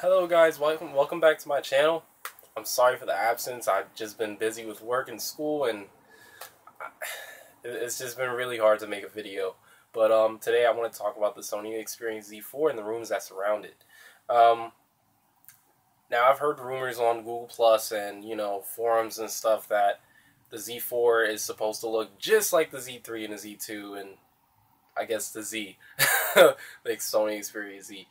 Hello guys, welcome back to my channel. I'm sorry for the absence. I've just been busy with work and school, and it's just been really hard to make a video. But today I want to talk about the Sony Xperia Z4 and the rumors that surround it. Now I've heard rumors on Google Plus and forums and stuff that the Z4 is supposed to look just like the Z3 and the Z2 and I guess the Z, like Sony Xperia Z.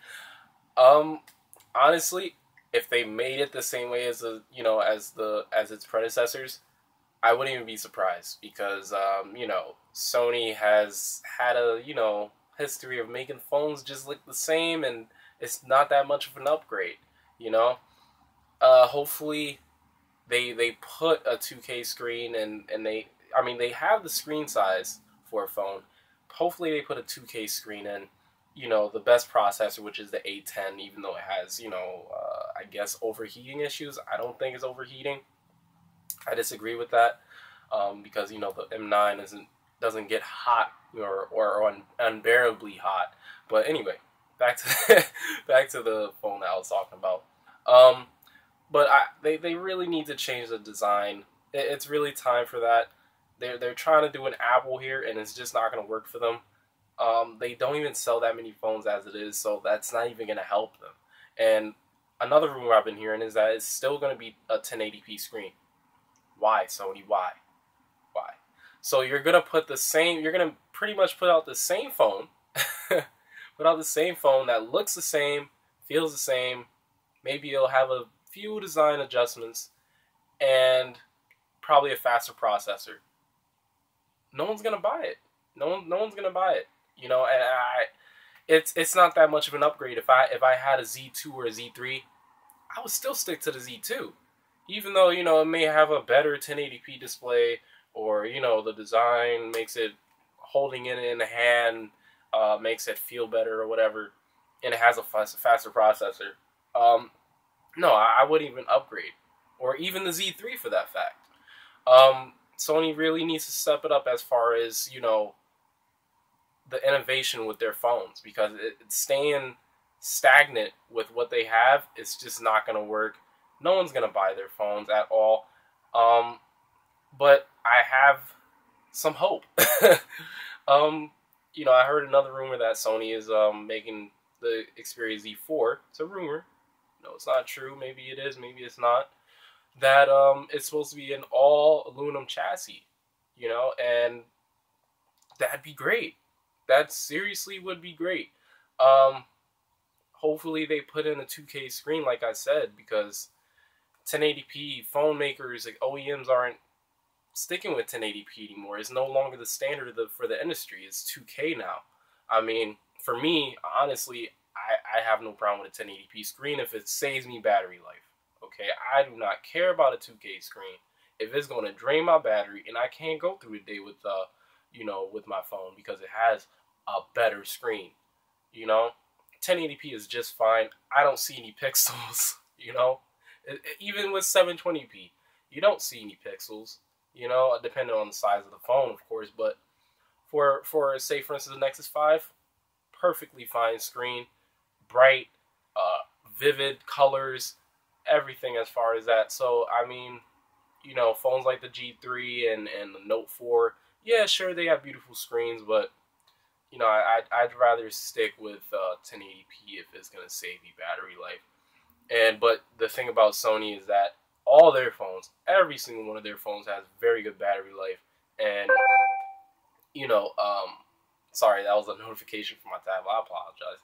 Honestly, if they made it the same way as as its predecessors, I wouldn't even be surprised because Sony has had a history of making phones just look the same, and it's not that much of an upgrade. Hopefully they put a 2K screen and they have the screen size for a phone. Hopefully they put a 2K screen in. The best processor, which is the A10, even though it has, I guess overheating issues. I don't think it's overheating. I disagree with that because, the M9 doesn't get hot or unbearably hot. But anyway, back to back to the phone that I was talking about. But they really need to change the design. It's really time for that. They're trying to do an Apple here, and it's just not going to work for them. They don't even sell that many phones as it is, so that's not even going to help them. And another rumor I've been hearing is that it's still going to be a 1080p screen. Why, Sony? Why? So you're going to pretty much put out the same phone, that looks the same, feels the same. Maybe it'll have a few design adjustments and probably a faster processor. No one's going to buy it. No one's going to buy it. It's not that much of an upgrade. If I had a Z2 or a Z3, I would still stick to the Z2, even though it may have a better 1080p display, or the design makes it, holding it in the hand makes it feel better or whatever, and it has a faster processor. No, I wouldn't even upgrade, or even the Z3 for that fact. Sony really needs to step it up as far as the innovation with their phones, because it's staying stagnant with what they have. It's just not going to work. No one's going to buy their phones at all. But I have some hope. I heard another rumor that Sony is making the Xperia Z4. It's a rumor. No, it's not true. Maybe it is. Maybe it's not. That it's supposed to be an all aluminum chassis. And that'd be great. That seriously would be great. Hopefully they put in a 2K screen, like I said, because 1080p phone makers, like OEMs, aren't sticking with 1080p anymore. It's no longer the standard for the industry. It's 2K now. I mean, for me, honestly, I have no problem with a 1080p screen if it saves me battery life. Okay, I do not care about a 2K screen if it's going to drain my battery and I can't go through the day with with my phone because it has a better screen. 1080p is just fine. I don't see any pixels. Even with 720p, you don't see any pixels. Depending on the size of the phone, of course. But for say for instance the Nexus 5, perfectly fine screen, bright, vivid colors, everything as far as that. So I mean, phones like the G3 and the Note 4. Yeah, sure, they have beautiful screens, but I'd rather stick with 1080p if it's gonna save me battery life. But the thing about Sony is that all their phones, every single one of their phones, has very good battery life. And sorry, that was a notification from my tab. I apologize.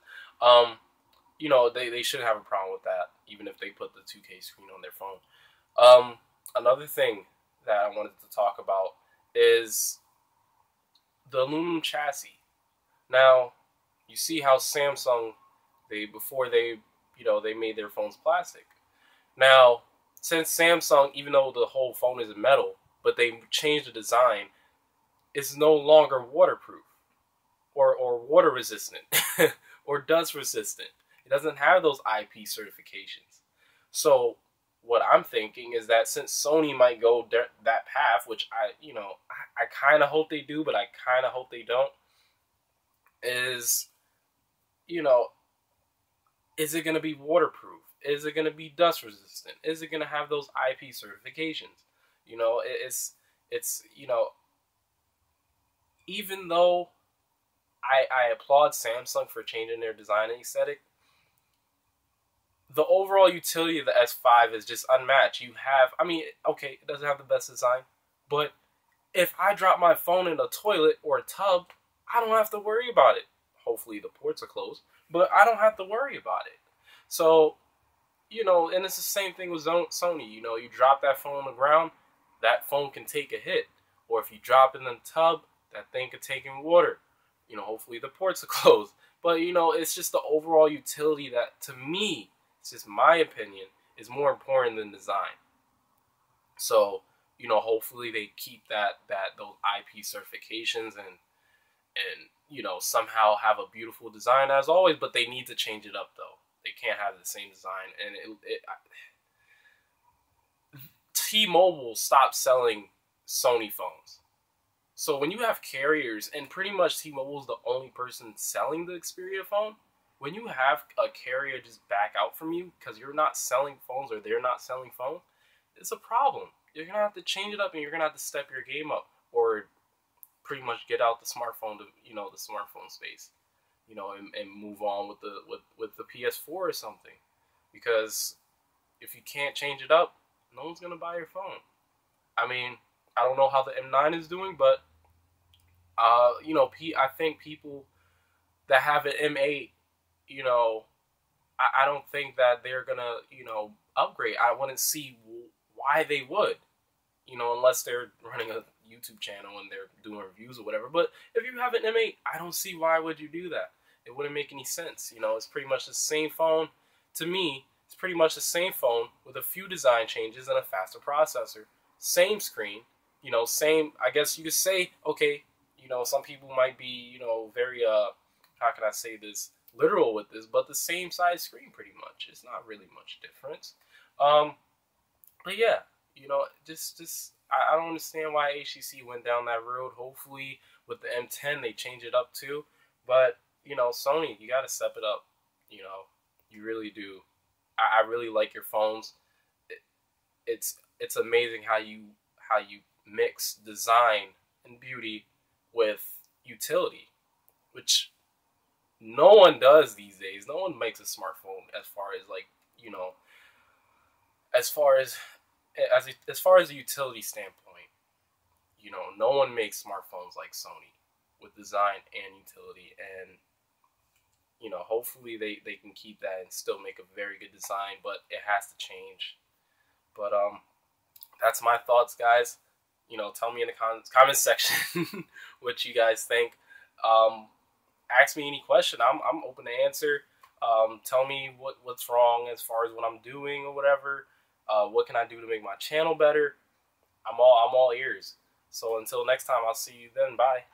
They shouldn't have a problem with that, even if they put the 2K screen on their phone. Another thing that I wanted to talk about is the aluminum chassis. Now, you see how Samsung, before they made their phones plastic. Now, since Samsung, even though the whole phone is metal, but they changed the design, it's no longer waterproof or water resistant or dust resistant. It doesn't have those IP certifications. So what I'm thinking is that since Sony might go that path, which I kind of hope they do, but I kind of hope they don't, is, is it going to be waterproof? Is it going to be dust resistant? Is it going to have those IP certifications? You know, it's you know, even though I applaud Samsung for changing their design and aesthetic, the overall utility of the S5 is just unmatched. You have, I mean, okay, it doesn't have the best design, but if I drop my phone in a toilet or a tub, I don't have to worry about it. Hopefully the ports are closed, but I don't have to worry about it. So, you know, and it's the same thing with Sony. You know, you drop that phone on the ground, that phone can take a hit. Or if you drop it in the tub, that thing could take in water. You know, hopefully the ports are closed. But, you know, it's just the overall utility that, to me, it's just my opinion, is more important than design. So, you know, hopefully they keep those IP certifications and you know, somehow have a beautiful design as always, but they need to change it up though. They can't have the same design. And T-Mobile stopped selling Sony phones. So when you have carriers, and pretty much T-Mobile is the only person selling the Xperia phone, when you have a carrier just back out from you because you're not selling phones or they're not selling phones, it's a problem. You're going to have to change it up and you're going to have to step your game up or pretty much get out the smartphone to, you know, the smartphone space, you know, and move on with the PS4 or something. Because if you can't change it up, no one's going to buy your phone. I mean, I don't know how the M9 is doing, but, you know, I think people that have an M8, you know, I don't think that they're going to, you know, upgrade. I wouldn't see why they would, you know, unless they're running a YouTube channel and they're doing reviews or whatever. But if you have an M8, I don't see why would you do that. It wouldn't make any sense. You know, it's pretty much the same phone. To me, it's pretty much the same phone with a few design changes and a faster processor. Same screen, you know, same, I guess you could say, okay, you know, some people might be, you know, very, how can I say this, literal with this, but the same size screen pretty much. It's not really much difference. But yeah, you know, just I don't understand why HTC went down that road. Hopefully with the M10 they change it up too. But, you know, Sony, you got to step it up. You know, you really do. I really like your phones. It's amazing how you mix design and beauty with utility, which no one does these days. No one makes a smartphone as far as, like, you know, as far as a utility standpoint, you know, no one makes smartphones like Sony with design and utility. And, you know, hopefully they can keep that and still make a very good design, but it has to change. But that's my thoughts, guys. You know, tell me in the comment section what you guys think. Ask me any question. I'm open to answer. Tell me what's wrong as far as what I'm doing or whatever. What can I do to make my channel better? I'm all ears. So until next time, I'll see you then. Bye.